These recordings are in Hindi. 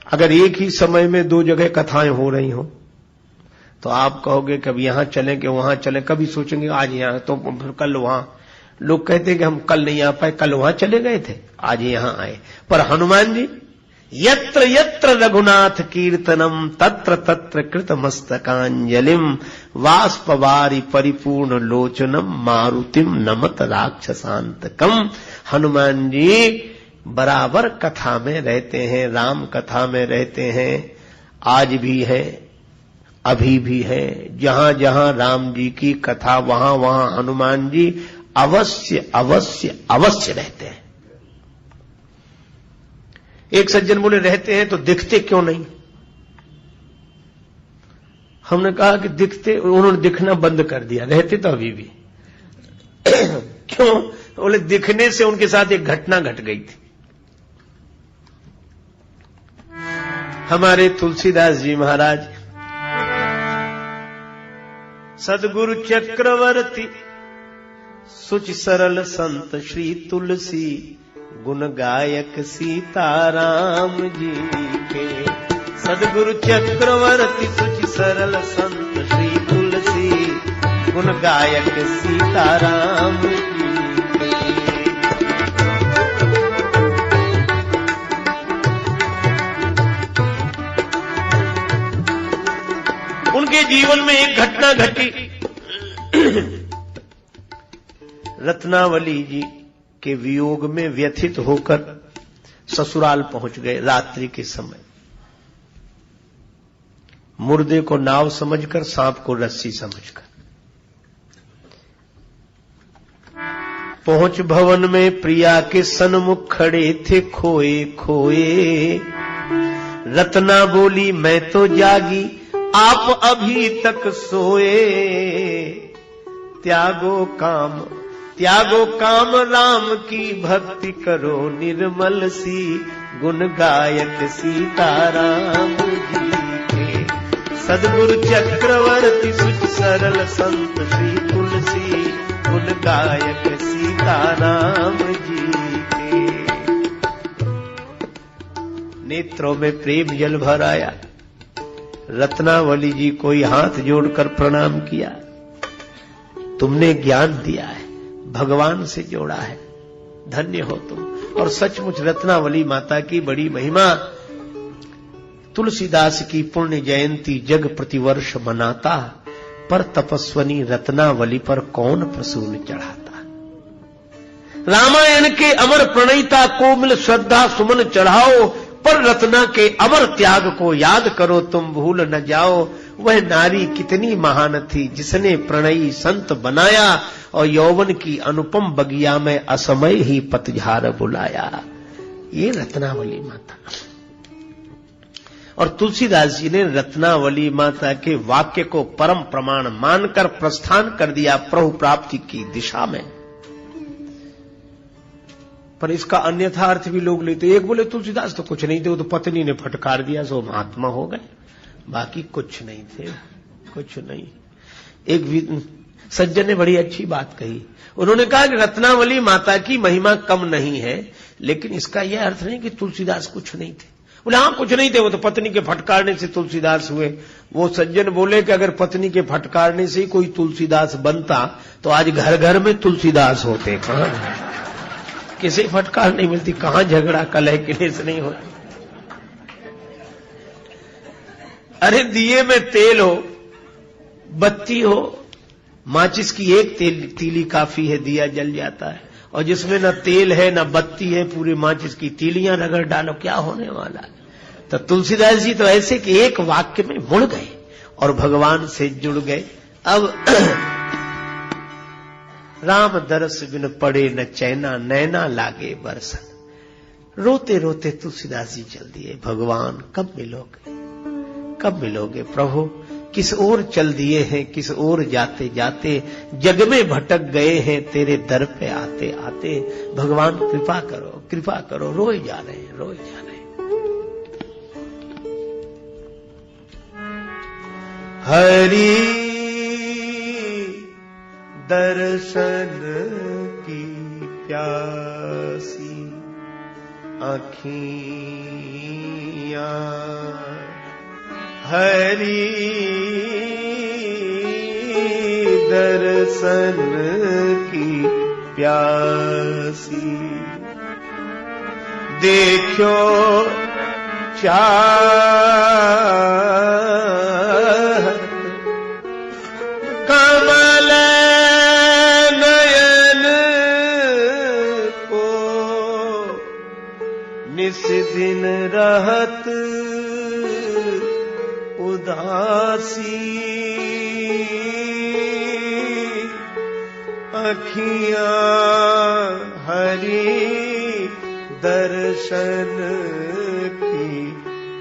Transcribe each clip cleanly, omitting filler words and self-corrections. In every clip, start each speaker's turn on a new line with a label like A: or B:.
A: अगर एक ही समय में दो जगह कथाएं हो रही हो तो आप कहोगे कभी यहां चलें कि वहां चलें, कभी सोचेंगे आज यहां तो फिर कल वहां। लोग कहते हैं कि हम कल नहीं आ पाए, कल वहां चले गए थे, आज यहां आए। पर हनुमान जी यत्र यत्र रघुनाथ कीर्तनम तत्र तत्र कृत मस्तकांजलिम वाष्पवारी परिपूर्ण लोचनम मारुतिम नमत राक्षसांतकम। हनुमान जी बराबर कथा में रहते हैं, राम कथा में रहते हैं, आज भी है, अभी भी है। जहां जहां राम जी की कथा वहां वहां हनुमान जी अवश्य अवश्य अवश्य रहते हैं। एक सज्जन बोले रहते हैं तो दिखते क्यों नहीं? हमने कहा कि दिखते, उन्होंने दिखना बंद कर दिया, रहते तो अभी भी। क्यों? बोले दिखने से उनके साथ एक घटना घट गई थी। हमारे तुलसीदास जी महाराज सदगुरु चक्रवर्ती सुच सरल संत श्री तुलसी गुण गायक सीताराम जी के। सदगुरु चक्रवर्ती सुच सरल संत श्री तुलसी गुण गायक सीताराम जी के। उनके जीवन में एक घटना घटी। रत्नावली जी के वियोग में व्यथित होकर ससुराल पहुंच गए रात्रि के समय। मुर्दे को नाव समझकर, सांप को रस्सी समझकर पहुंच भवन में प्रिया के सन्मुख खड़े थे खोए खोए। रत्ना बोली मैं तो जागी आप अभी तक सोए। त्यागो काम राम की भक्ति करो निर्मल सी गुण गायक सीताराम जी के। सदगुरु चक्रवर्ती सुच सरल संत श्री तुलसी गुण गायक सीताराम जी के। नेत्रों में प्रेम जल भर आया। रत्नावली जी को ही हाथ जोड़कर प्रणाम किया। तुमने ज्ञान दिया है, भगवान से जोड़ा है, धन्य हो तुम। और सचमुच रत्नावली माता की बड़ी महिमा। तुलसीदास की पुण्य जयंती जग प्रतिवर्ष मनाता, पर तपस्वनी रत्नावली पर कौन प्रसून चढ़ाता। रामायण के अमर प्रणयिता को मिल श्रद्धा सुमन चढ़ाओ, पर रत्ना के अमर त्याग को याद करो तुम भूल न जाओ। वह नारी कितनी महान थी जिसने प्रणयी संत बनाया, और यौवन की अनुपम बगिया में असमय ही पतझार बुलाया। ये रत्नावली माता। और तुलसीदास जी ने रत्नावली माता के वाक्य को परम प्रमाण मानकर प्रस्थान कर दिया प्रभु प्राप्ति की दिशा में। पर इसका अन्यथा अर्थ भी लोग लेते। एक बोले तुलसीदास तो कुछ नहीं थे, वो तो पत्नी ने फटकार दिया सो महात्मा हो गए, बाकी कुछ नहीं थे, कुछ नहीं। एक सज्जन ने बड़ी अच्छी बात कही। उन्होंने कहा कि रत्नावली माता की महिमा कम नहीं है, लेकिन इसका यह अर्थ नहीं कि तुलसीदास कुछ नहीं थे। बोले हाँ कुछ नहीं थे, वो तो पत्नी के फटकारने से तुलसीदास हुए। वो सज्जन बोले कि अगर पत्नी के फटकारने से ही कोई तुलसीदास बनता तो आज घर घर में तुलसीदास होते। कहां किसी फटकार नहीं मिलती, कहां झगड़ा कलह क्लेश नहीं होती। अरे दिए में तेल हो, बत्ती हो, माचिस की एक तीली काफी है, दिया जल जाता है। और जिसमें न तेल है न बत्ती है, पूरी माचिस की तीलियां रगड़ डालो, क्या होने वाला है। तो तुलसीदास जी तो ऐसे कि एक वाक्य में मुड़ गए और भगवान से जुड़ गए। अब राम दरस बिन पड़े न चैना, नैना लागे बरसन। रोते रोते तुलसीदास जी चल दिए। भगवान कब मिलोगे, कब मिलोगे प्रभु। किस ओर चल दिए हैं, किस ओर जाते जाते जग में भटक गए हैं, तेरे दर पे आते आते। भगवान कृपा करो, कृपा करो। रोए जा रहे हैं, रोए जा रहे हैं। हरि दर्शन की प्यासी आँखियाँ हरि दर्शन की प्यासी, देखो चाहत कमल नयन को, निस दिन रहत उदासी, अखियां हरि दर्शन की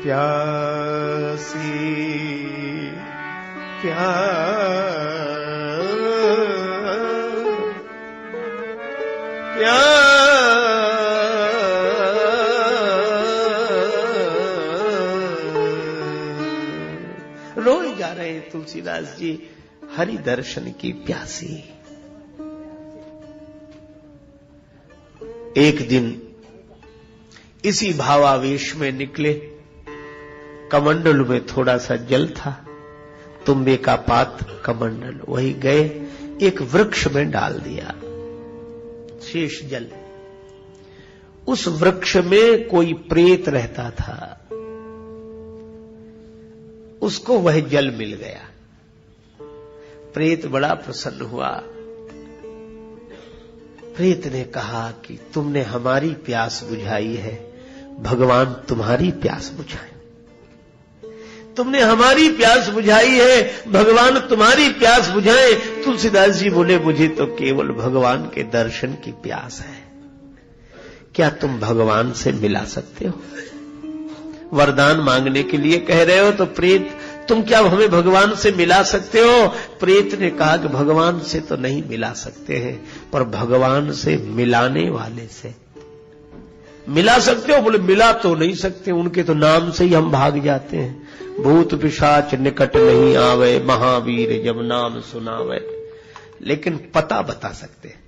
A: प्यासी, रोए जा रहे हैं तुलसीदास जी, हरि दर्शन की प्यासी। एक दिन इसी भावावेश में निकले, कमंडल में थोड़ा सा जल था, तुम्बे का पात कमंडल, वही गए एक वृक्ष में डाल दिया शेष जल। उस वृक्ष में कोई प्रेत रहता था, उसको वह जल मिल गया। प्रेत बड़ा प्रसन्न हुआ। प्रेत ने कहा कि तुमने हमारी प्यास बुझाई है, भगवान तुम्हारी प्यास बुझाए। तुमने हमारी प्यास बुझाई है, भगवान तुम्हारी प्यास बुझाए। तुलसीदास जी बोले, मुझे तो केवल भगवान के दर्शन की प्यास है। क्या तुम भगवान से मिला सकते हो? वरदान मांगने के लिए कह रहे हो तो प्रेत, तुम क्या हमें भगवान से मिला सकते हो? प्रेत ने कहा कि भगवान से तो नहीं मिला सकते हैं, पर भगवान से मिलाने वाले से मिला सकते हो। बोले, मिला तो नहीं सकते, उनके तो नाम से ही हम भाग जाते हैं। भूत पिशाच निकट नहीं आवे, महावीर जब नाम सुनावे। लेकिन पता बता सकते हैं।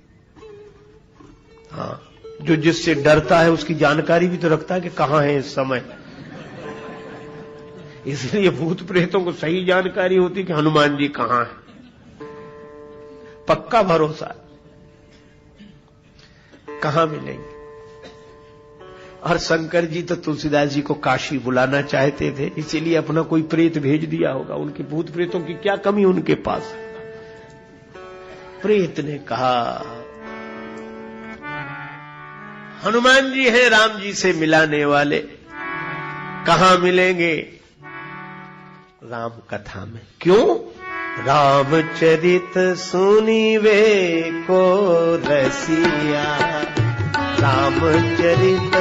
A: हाँ, जो जिससे डरता है उसकी जानकारी भी तो रखता है कि कहां है इस समय। इसलिए भूत प्रेतों को सही जानकारी होती कि हनुमान जी कहां है, पक्का भरोसा। कहां मिलेंगे? और शंकर जी तो तुलसीदास जी को काशी बुलाना चाहते थे, इसीलिए अपना कोई प्रेत भेज दिया होगा। उनके भूत प्रेतों की क्या कमी उनके पास? प्रेत ने कहा, हनुमान जी हैं राम जी से मिलाने वाले, कहां मिलेंगे? राम कथा में। क्यों? रामचरित सुनिवे को रसिया, रामचरित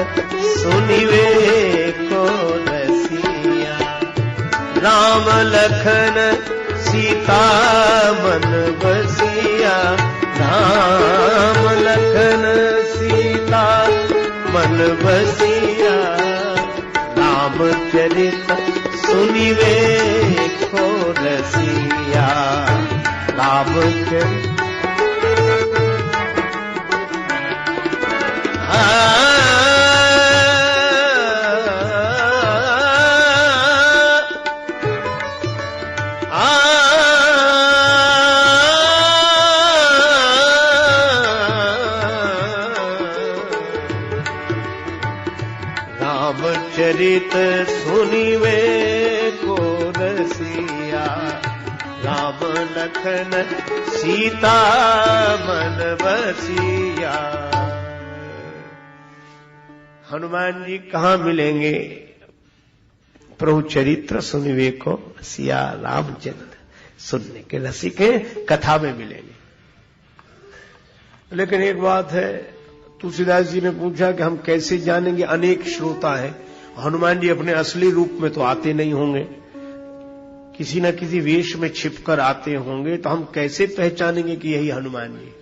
A: सुनिवे को रसिया। राम लखन सीता मन बसिया, राम लखन सीता मन बसिया। रामचरित सुनिवे को रसिया, रामचरित रामचरित सुनिवे को रसिया। राम लखन सीता मन बसिया। हनुमान जी कहां मिलेंगे? प्रभु चरित्र सुनिवे को रसिया, रामचरित्र सुनने के रसिक हैं, कथा में मिलेंगे। लेकिन एक बात है, तुलसीदास जी ने पूछा कि हम कैसे जानेंगे? अनेक श्रोता है, हनुमान जी अपने असली रूप में तो आते नहीं होंगे, किसी न किसी वेश में छिपकर आते होंगे, तो हम कैसे पहचानेंगे कि यही हनुमान जी?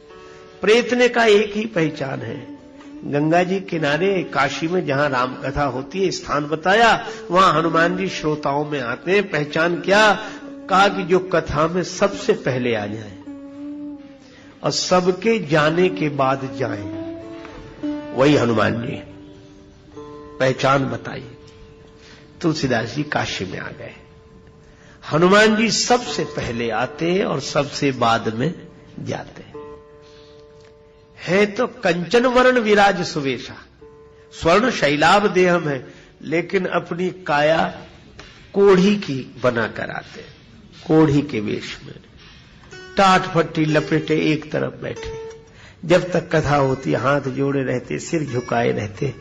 A: प्रेत ने का एक ही पहचान है, गंगा जी किनारे काशी में जहां राम कथा होती है स्थान बताया, वहां हनुमान जी श्रोताओं में आते हैं। पहचान क्या? कहा कि जो कथा में सबसे पहले आ जाए और सबके जाने के बाद जाएं, वही हनुमान जी। पहचान बताइए। तुलसीदास जी काशी में आ गए, हनुमान जी सबसे पहले आते हैं और सबसे बाद में जाते हैं। है तो कंचन वर्ण विराज सुवेशा, स्वर्ण शैलाभ देह में, लेकिन अपनी काया कोढ़ी की बनाकर आते हैं, कोढ़ी के वेश में, टाट फट्टी लपेटे एक तरफ बैठे। जब तक कथा होती हाथ जोड़े रहते, सिर झुकाए रहते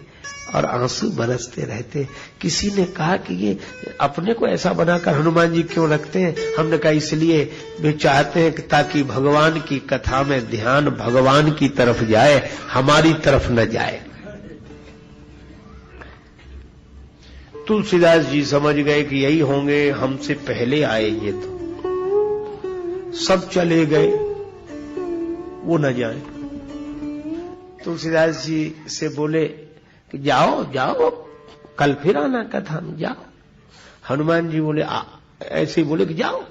A: और आंसू बरसते रहते। किसी ने कहा कि ये अपने को ऐसा बनाकर हनुमान जी क्यों रखते हैं? हमने कहा इसलिए वे चाहते हैं कि ताकि भगवान की कथा में ध्यान भगवान की तरफ जाए, हमारी तरफ न जाए। तुलसीदास जी समझ गए कि यही होंगे, हमसे पहले आए ये, तो सब चले गए, वो न जाए। तुलसीदास जी से बोले कि जाओ जाओ, कल फिर आना कथा में, जाओ। हनुमान जी बोले ऐसे ही बोले कि जाओ।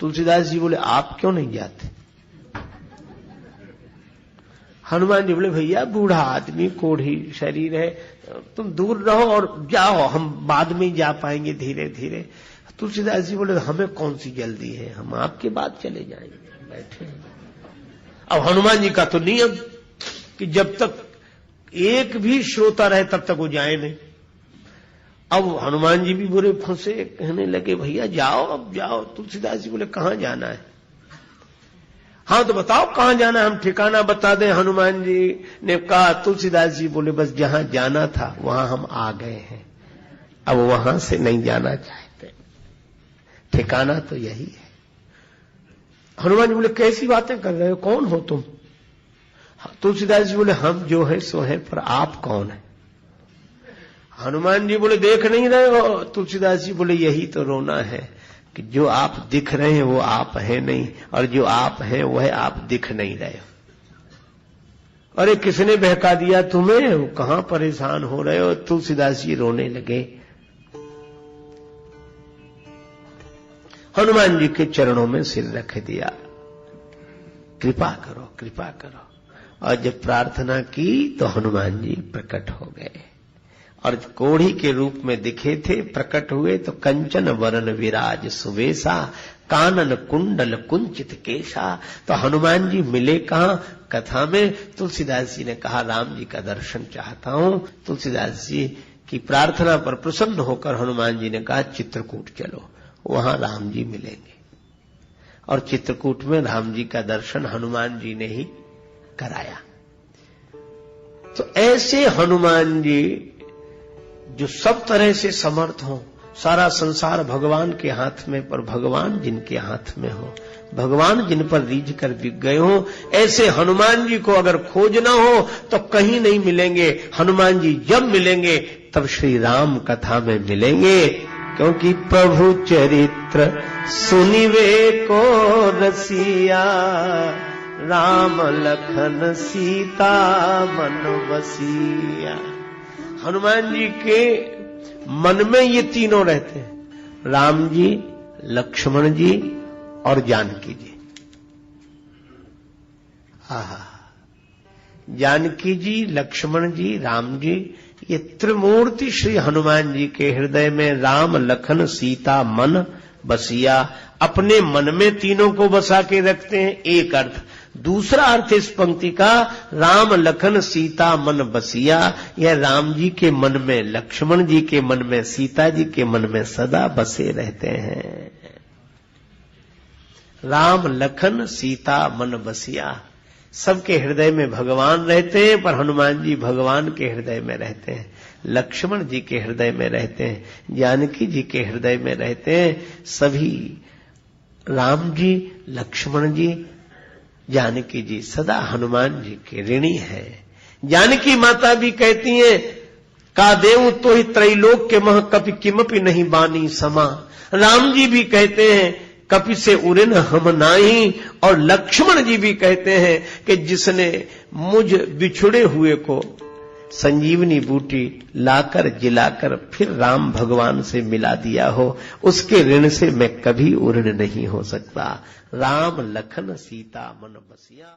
A: तुलसीदास जी बोले आप क्यों नहीं जाते? हनुमान जी बोले भैया बूढ़ा आदमी, कोढ़ी शरीर है, तुम दूर रहो और जाओ, हम बाद में जा पाएंगे धीरे धीरे। तुलसीदास जी बोले हमें कौन सी जल्दी है, हम आपके बाद चले जाएंगे, बैठे। अब हनुमान जी का तो नियम कि जब तक एक भी श्रोता रहे तब तक वो जाए नहीं। अब हनुमान जी भी बुरे फंसे, कहने लगे भैया जाओ, अब जाओ। तुलसीदास जी बोले कहां जाना है? हाँ तो बताओ कहां जाना है, हम ठिकाना बता दें। हनुमान जी ने कहा, तुलसीदास जी बोले बस जहां जाना था वहां हम आ गए हैं, अब वहां से नहीं जाना चाहते, ठिकाना तो यही है। हनुमान जी बोले कैसी बातें कर रहे हो, कौन हो तुम? तुलसीदास जी बोले हम जो है सो है, पर आप कौन है? हनुमान जी बोले देख नहीं रहे हो? तुलसीदास जी बोले यही तो रोना है कि जो आप दिख रहे हैं वो आप हैं नहीं, और जो आप हैं वह आप दिख नहीं रहे हो। अरे किसने बहका दिया तुम्हें, कहां परेशान हो रहे हो? तुलसीदास जी रोने लगे। हनुमान जी के चरणों में सिर रख दिया, कृपा करो कृपा करो। और जब प्रार्थना की तो हनुमान जी प्रकट हो गए, और कोढ़ी के रूप में दिखे थे, प्रकट हुए तो कंचन वरण विराज सुवेशा, कानन कुंडल कुंचित केशा। तो हनुमान जी मिले कहां? कथा में। तुलसीदास जी ने कहा राम जी का दर्शन चाहता हूं। तुलसीदास जी की प्रार्थना पर प्रसन्न होकर हनुमान जी ने कहा चित्रकूट चलो, वहां राम जी मिलेंगे। और चित्रकूट में राम जी का दर्शन हनुमान जी ने ही कराया। तो ऐसे हनुमान जी जो सब तरह से समर्थ हो, सारा संसार भगवान के हाथ में, पर भगवान जिनके हाथ में हो, भगवान जिन पर रीझ कर बिक गए हो, ऐसे हनुमान जी को अगर खोजना हो तो कहीं नहीं मिलेंगे। हनुमान जी जब मिलेंगे तब श्री राम कथा में मिलेंगे, क्योंकि प्रभु चरित्र सुनिवे को रसिया, राम लखन सीता मन बसिया। हनुमान जी के मन में ये तीनों रहते हैं, राम जी, लक्ष्मण जी और जानकी जी। आहा, जानकी जी, लक्ष्मण जी, राम जी, ये त्रिमूर्ति श्री हनुमान जी के हृदय में राम लखन सीता मन बसिया, अपने मन में तीनों को बसा के रखते हैं। एक अर्थ। दूसरा अर्थ इस पंक्ति का, राम लखन सीता मन बसिया, यह राम जी के मन में, लक्ष्मण जी के मन में, सीता जी के मन में सदा बसे रहते हैं। राम लखन सीता मन बसिया, सबके हृदय में भगवान रहते हैं, पर हनुमान जी भगवान के हृदय में रहते हैं, लक्ष्मण जी के हृदय में रहते हैं, जानकी जी के हृदय में रहते हैं। सभी राम जी, लक्ष्मण जी, जानकी जी सदा हनुमान जी के ऋणी है। जानकी माता भी कहती हैं, का देव तो ही त्रैलोक के मह कपि किमपि नहीं बानी समा। राम जी भी कहते हैं कपि से उरिन हम नाही, और लक्ष्मण जी भी कहते हैं कि जिसने मुझ बिछुड़े हुए को संजीवनी बूटी लाकर जिलाकर फिर राम भगवान से मिला दिया हो, उसके ऋण से मैं कभी उऋण नहीं हो सकता। राम लखन सीता मन बसिया।